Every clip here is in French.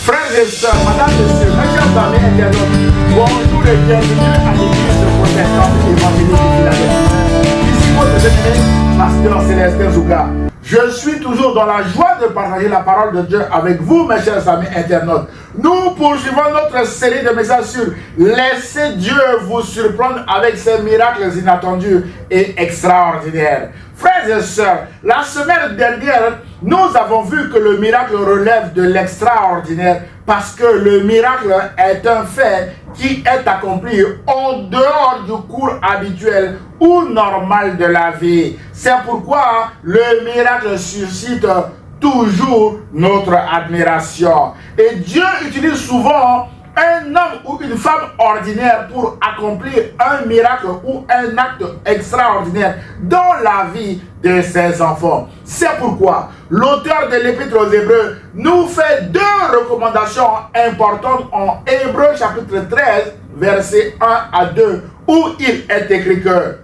Frères et sœurs, madame, messieurs, mes chers amis internautes, bonjour et bienvenue à l'église protestante évangélique de Philadelphie. Ici votre bien-aimé, pasteur Célestin Zouga. Je suis toujours dans la joie de partager la parole de Dieu avec vous, mes chers amis internautes. Nous poursuivons notre série de messages sur Laissez Dieu vous surprendre avec ses miracles inattendus et extraordinaires. Frères et sœurs, la semaine dernière, nous avons vu que le miracle relève de l'extraordinaire parce que le miracle est un fait qui est accompli en dehors du cours habituel ou normal de la vie. C'est pourquoi le miracle suscite toujours notre admiration. Et Dieu utilise souvent un homme ou une femme ordinaire pour accomplir un miracle ou un acte extraordinaire dans la vie de ses enfants. C'est pourquoi l'auteur de l'Épître aux Hébreux nous fait deux recommandations importantes en Hébreux chapitre 13, versets 1 à 2, où il est écrit que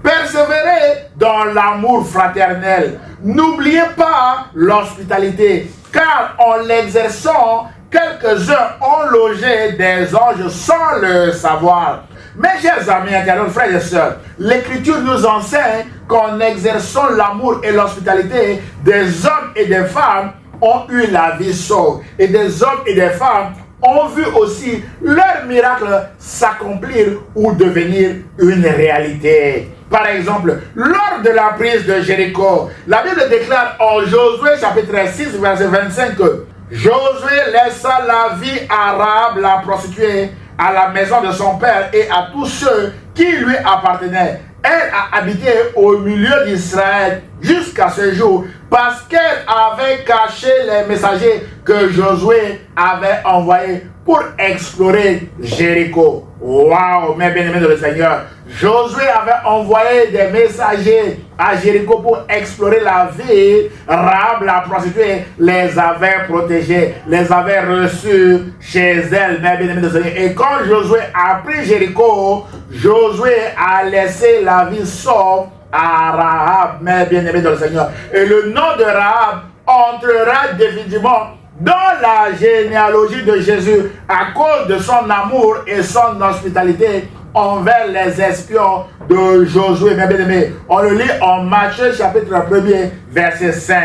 persévérez dans l'amour fraternel. N'oubliez pas l'hospitalité, car en l'exerçant, quelques-uns ont logé des anges sans le savoir. Mes chers amis internautes, frères et sœurs, l'Écriture nous enseigne qu'en exerçant l'amour et l'hospitalité, des hommes et des femmes ont eu la vie sauve. Et des hommes et des femmes ont vu aussi leur miracle s'accomplir ou devenir une réalité. Par exemple, lors de la prise de Jéricho, la Bible déclare en Josué chapitre 6, verset 25 que Josué laissa la vie à Rahab, la prostituée, à la maison de son père et à tous ceux qui lui appartenaient. Elle a habité au milieu d'Israël jusqu'à ce jour parce qu'elle avait caché les messagers que Josué avait envoyés pour explorer Jéricho. Waouh, mes bien-aimés de le Seigneur. Josué avait envoyé des messagers à Jéricho pour explorer la ville. Rahab, la prostituée, les avait protégés, les avait reçus chez elle, mes bien-aimés de le Seigneur. Et quand Josué a pris Jéricho, Josué a laissé la vie sauve à Rahab, mes bien-aimés de le Seigneur. Et le nom de Rahab entrera définitivement dans la généalogie de Jésus à cause de son amour et son hospitalité envers les espions de Josué. Mes bien-aimés, on le lit en Matthieu chapitre 1er, verset 5.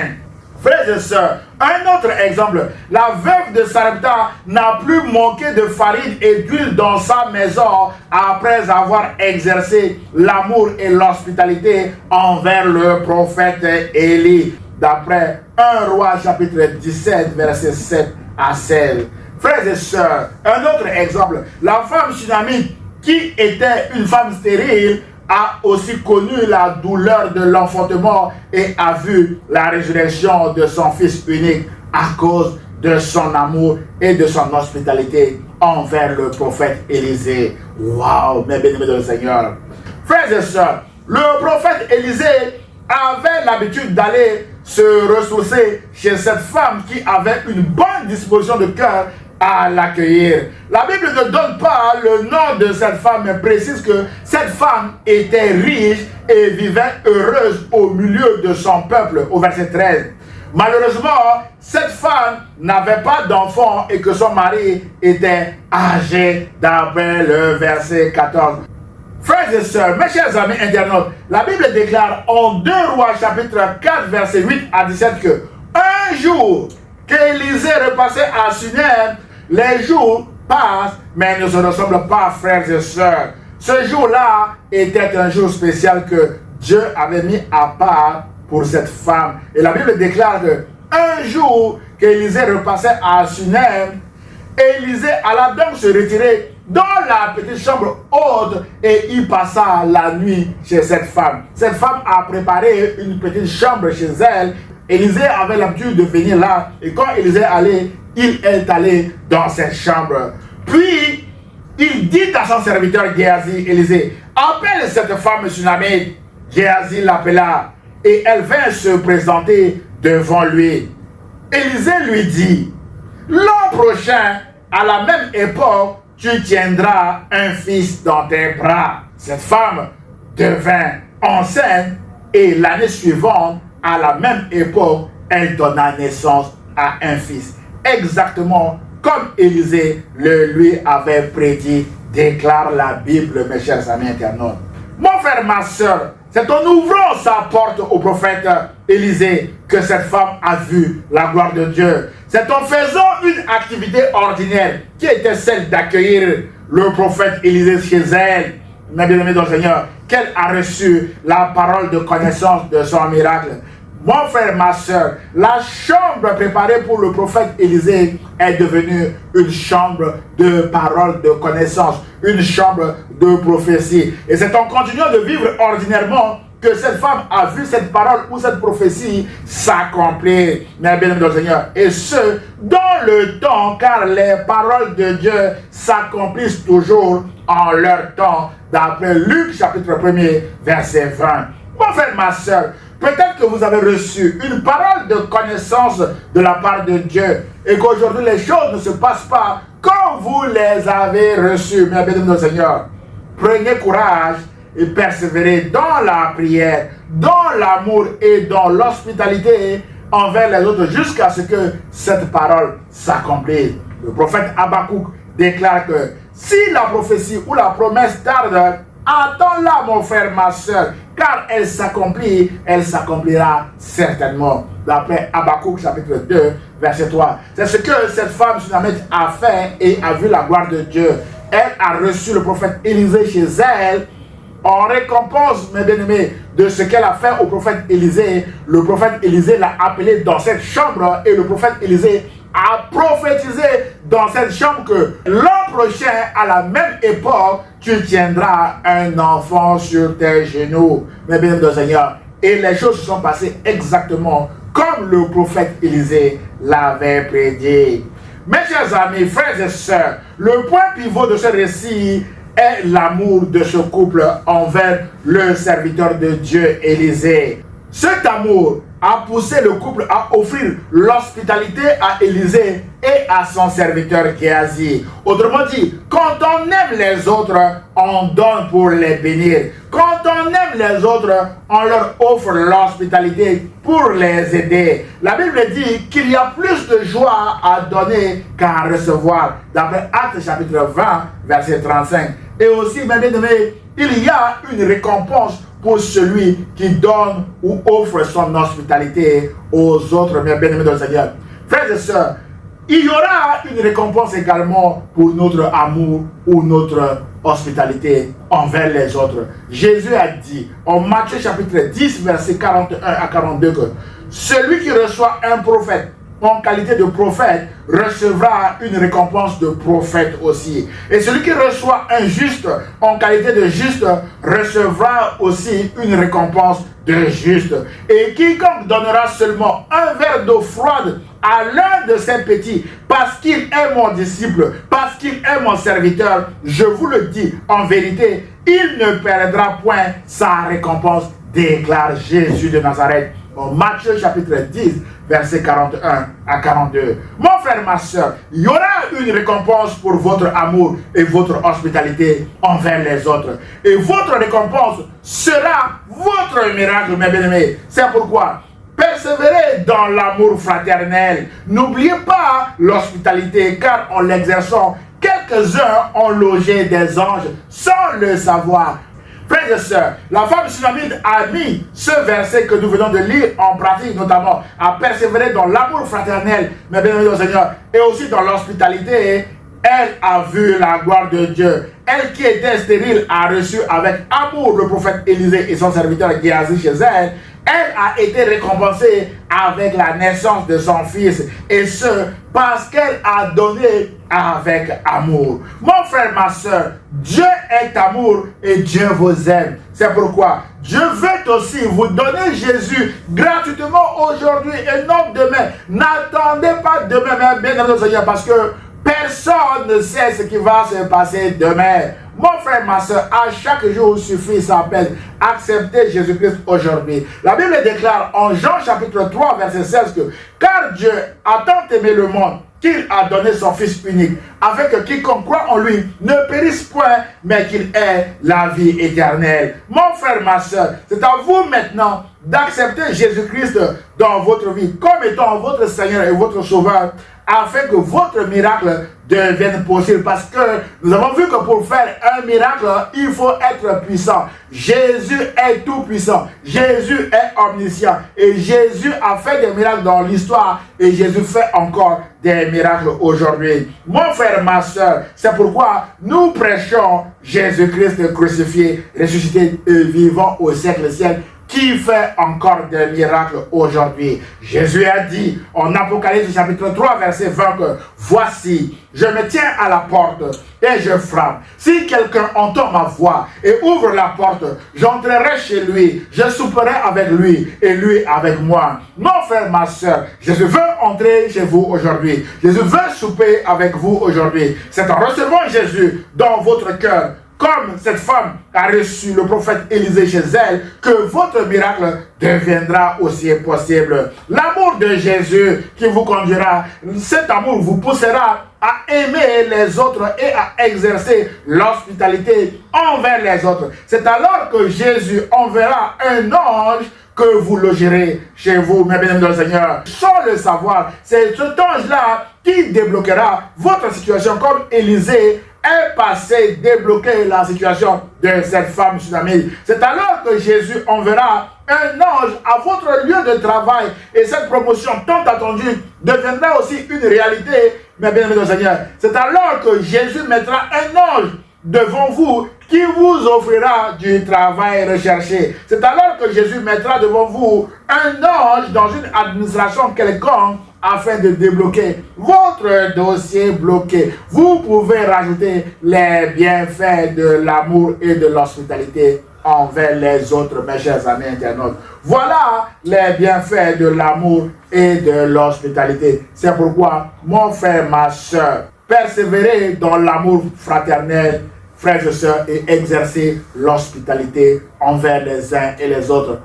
Frères et sœurs, un autre exemple, la veuve de Sarepta n'a plus manqué de farine et d'huile dans sa maison après avoir exercé l'amour et l'hospitalité envers le prophète Élie. D'après 1 Roi chapitre 17, verset 7 à 16. Frères et sœurs, un autre exemple, la femme Sunamite qui était une femme stérile a aussi connu la douleur de l'enfantement et a vu la résurrection de son fils unique à cause de son amour et de son hospitalité envers le prophète Élisée. Waouh, mes bien-aimés de le Seigneur. Frères et sœurs, le prophète Élisée avait l'habitude d'aller se ressourcer chez cette femme qui avait une bonne disposition de cœur à l'accueillir. La Bible ne donne pas le nom de cette femme, mais précise que cette femme était riche et vivait heureuse au milieu de son peuple, au verset 13. Malheureusement, cette femme n'avait pas d'enfant et que son mari était âgé, d'après le verset 14. Frères et sœurs, mes chers amis internautes, la Bible déclare en 2 Rois chapitre 4 verset 8 à 17 que un jour qu'Élisée repassait à Sunem, les jours passent mais ne se ressemblent pas, frères et sœurs. Ce jour-là était un jour spécial que Dieu avait mis à part pour cette femme. Et la Bible déclare que un jour qu'Élisée repassait à Sunem, Élisée alla donc se retirer dans la petite chambre haute et il passa la nuit chez cette femme. Cette femme a préparé une petite chambre chez elle. Élisée avait l'habitude de venir là et quand Élisée allait, il est allé dans cette chambre. Puis, il dit à son serviteur Géasi, Élisée, appelle cette femme Sunamite. Géasi l'appela et elle vint se présenter devant lui. Élisée lui dit, l'an prochain, à la même époque, tu tiendras un fils dans tes bras. Cette femme devint enceinte et l'année suivante, à la même époque, elle donna naissance à un fils. Exactement comme Élisée le lui avait prédit, déclare la Bible, mes chers amis internautes. Mon frère, ma soeur, c'est en ouvrant sa porte au prophète Élisée que cette femme a vu la gloire de Dieu. C'est en faisant une activité ordinaire qui était celle d'accueillir le prophète Élisée chez elle, mes bien-aimés dans le Seigneur, qu'elle a reçu la parole de connaissance de son miracle. Mon frère, ma soeur, la chambre préparée pour le prophète Élisée est devenue une chambre de parole de connaissance, une chambre de prophétie. Et c'est en continuant de vivre ordinairement que cette femme a vu cette parole ou cette prophétie s'accomplir, mes bien-aimés dans le Seigneur. Et ce, dans le temps, car les paroles de Dieu s'accomplissent toujours en leur temps, d'après Luc chapitre 1er, verset 20. Mon frère, ma soeur, peut-être que vous avez reçu une parole de connaissance de la part de Dieu et qu'aujourd'hui les choses ne se passent pas comme vous les avez reçues, mes bien-aimés dans le Seigneur. Prenez courage et persévérez dans la prière, dans l'amour et dans l'hospitalité envers les autres jusqu'à ce que cette parole s'accomplisse. Le prophète Habakkuk déclare que si la prophétie ou la promesse tarde, attends-la, mon frère, ma soeur, car elle s'accomplira certainement. D'après Habakkuk chapitre 2, verset 3. C'est ce que cette femme sunamite a fait et a vu la gloire de Dieu. Elle a reçu le prophète Élisée chez elle. En récompense, mes bien-aimés, de ce qu'elle a fait au prophète Élisée, le prophète Élisée l'a appelé dans cette chambre et le prophète Élisée a prophétisé dans cette chambre que l'an prochain, à la même époque, tu tiendras un enfant sur tes genoux, mes bien-aimés du Seigneur. Et les choses se sont passées exactement comme le prophète Élisée l'avait prédit. Mes chers amis, frères et sœurs, le point pivot de ce récit est l'amour de ce couple envers le serviteur de Dieu, Élisée. Cet amour a poussé le couple à offrir l'hospitalité à Élisée et à son serviteur Géasi. Autrement dit, quand on aime les autres, on donne pour les bénir. Quand on aime les autres, on leur offre l'hospitalité pour les aider. La Bible dit qu'il y a plus de joie à donner qu'à recevoir. D'après Actes chapitre 20, verset 35. Et aussi, mes bien-aimés, il y a une récompense pour celui qui donne ou offre son hospitalité aux autres, mes bien-aimés dans le Seigneur. Frères et sœurs, il y aura une récompense également pour notre amour ou notre hospitalité envers les autres. Jésus a dit en Matthieu chapitre 10, verset 41 à 42 que celui qui reçoit un prophète en qualité de prophète recevra une récompense de prophète aussi. Et celui qui reçoit un juste en qualité de juste recevra aussi une récompense de juste. Et quiconque donnera seulement un verre d'eau froide à l'un de ses petits, parce qu'il est mon disciple, parce qu'il est mon serviteur, je vous le dis en vérité, il ne perdra point sa récompense, déclare Jésus de Nazareth. En Matthieu chapitre 10, verset 41 à 42. Mon frère, ma soeur, il y aura une récompense pour votre amour et votre hospitalité envers les autres. Et votre récompense sera votre miracle, mes bien-aimés. C'est pourquoi persévérez dans l'amour fraternel. N'oubliez pas l'hospitalité, car en l'exerçant, quelques-uns ont logé des anges sans le savoir. Frères et sœurs, la femme sunamite a mis ce verset que nous venons de lire en pratique, notamment à persévérer dans l'amour fraternel, mes bien-aimés au Seigneur, et aussi dans l'hospitalité. Elle a vu la gloire de Dieu. Elle qui était stérile a reçu avec amour le prophète Élisée et son serviteur Géasi chez elle. Elle a été récompensée avec la naissance de son fils, et ce, parce qu'elle a donné avec amour. Mon frère, ma soeur, Dieu est amour et Dieu vous aime. C'est pourquoi Dieu veut aussi vous donner Jésus gratuitement aujourd'hui et non demain. N'attendez pas demain, bien aimé Seigneur, parce que personne ne sait ce qui va se passer demain. Mon frère, ma soeur, à chaque jour suffit sa peine. Acceptez Jésus-Christ aujourd'hui. La Bible déclare en Jean chapitre 3, verset 16 que car Dieu a tant aimé le monde qu'il a donné son Fils unique, afin que quiconque croit en lui ne périsse point, mais qu'il ait la vie éternelle. Mon frère, ma soeur, c'est à vous maintenant d'accepter Jésus-Christ dans votre vie comme étant votre Seigneur et votre Sauveur, afin que votre miracle devienne possible. Parce que nous avons vu que pour faire un miracle, il faut être puissant. Jésus est tout puissant. Jésus est omniscient. Et Jésus a fait des miracles dans l'histoire. Et Jésus fait encore des miracles aujourd'hui. Mon frère, ma soeur, c'est pourquoi nous prêchons Jésus-Christ crucifié, ressuscité et vivant au siècle des siècles, qui fait encore des miracles aujourd'hui. Jésus a dit en Apocalypse chapitre 3 verset 20 que voici, je me tiens à la porte et je frappe. Si quelqu'un entend ma voix et ouvre la porte, j'entrerai chez lui, je souperai avec lui et lui avec moi. Mon frère, ma soeur, Jésus veut entrer chez vous aujourd'hui. Jésus veut souper avec vous aujourd'hui. C'est en recevant Jésus dans votre cœur, comme cette femme a reçu le prophète Élisée chez elle, que votre miracle deviendra aussi possible. L'amour de Jésus qui vous conduira, cet amour vous poussera à aimer les autres et à exercer l'hospitalité envers les autres. C'est alors que Jésus enverra un ange que vous logerez chez vous, mes bien-aimés dans le Seigneur. Sans le savoir, c'est cet ange-là qui débloquera votre situation, comme Élisée est passé débloquer la situation de cette femme tsunami. C'est alors que Jésus enverra un ange à votre lieu de travail, et cette promotion tant attendue deviendra aussi une réalité, mes bien-aimés dans le Seigneur. C'est alors que Jésus mettra un ange devant vous qui vous offrira du travail recherché. C'est alors que Jésus mettra devant vous un ange dans une administration quelconque afin de débloquer votre dossier bloqué. Vous pouvez rajouter les bienfaits de l'amour et de l'hospitalité envers les autres, mes chers amis internautes. Voilà les bienfaits de l'amour et de l'hospitalité. C'est pourquoi, mon frère, ma soeur, persévérez dans l'amour fraternel, frères et sœurs, et exercez l'hospitalité envers les uns et les autres.